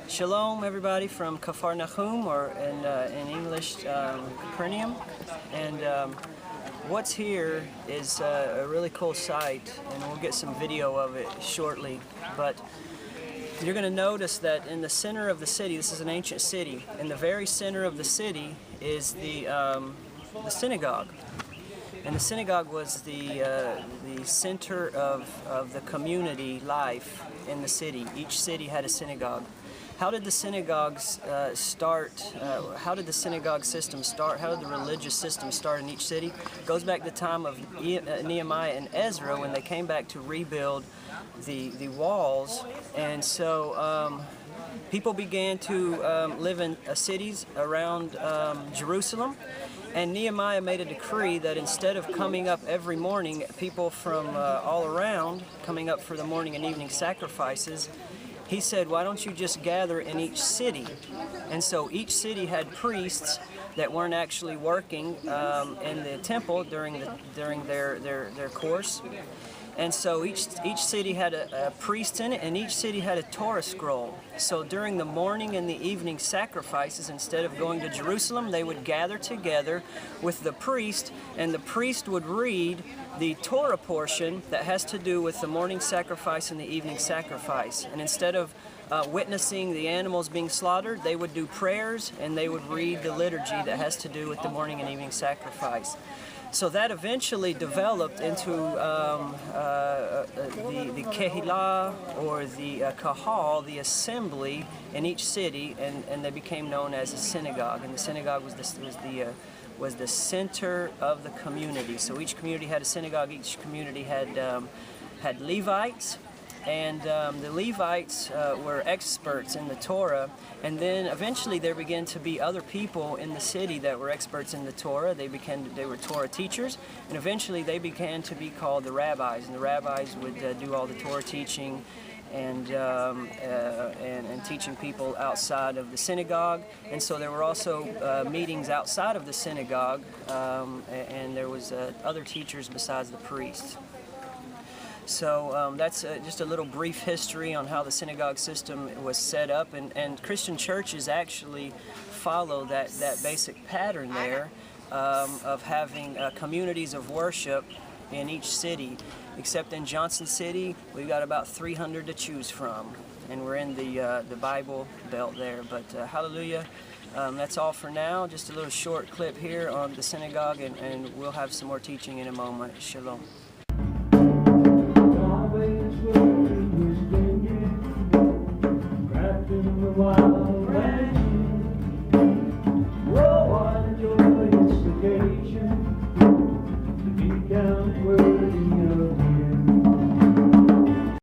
Shalom, everybody, from Kfar Nahum, or in English, Capernaum. And what's here is a really cool sight, and we'll get some video of it shortly. But you're going to notice that in the center of the city, this is an ancient city, in the very center of the city is the synagogue. And the synagogue was the center of the community life in the city. Each city had a synagogue. How did the synagogues start? How did the synagogue system start? How did the religious system start in each city? It goes back to the time of Nehemiah and Ezra when they came back to rebuild the walls. And so people began to live in cities around Jerusalem. And Nehemiah made a decree that instead of coming up every morning, people from all around coming up for the morning and evening sacrifices, he said, why don't you just gather in each city? And so each city had priests that weren't actually working in the temple during their course. And so each city had a priest in it, and each city had a Torah scroll. So during the morning and the evening sacrifices, instead of going to Jerusalem, they would gather together with the priest, and the priest would read the Torah portion that has to do with the morning sacrifice and the evening sacrifice. And instead of witnessing the animals being slaughtered, they would do prayers, and they would read the liturgy that has to do with the morning and evening sacrifice. So that eventually developed into the Kehillah, or the Kahal, the assembly in each city, and they became known as a synagogue. And the synagogue was the center of the community. So each community had a synagogue. Each community had Levites. And the Levites were experts in the Torah, and then eventually there began to be other people in the city that were experts in the Torah. They were Torah teachers, and eventually they began to be called the rabbis. And the rabbis would do all the Torah teaching and teaching people outside of the synagogue. And so there were also meetings outside of the synagogue, and there was other teachers besides the priests. So that's just a little brief history on how the synagogue system was set up, and Christian churches actually follow that basic pattern there of having communities of worship in each city. Except in Johnson City, we've got about 300 to choose from, and we're in the Bible Belt there. But hallelujah. That's all for now. Just a little short clip here on the synagogue, and we'll have some more teaching in a moment. Shalom.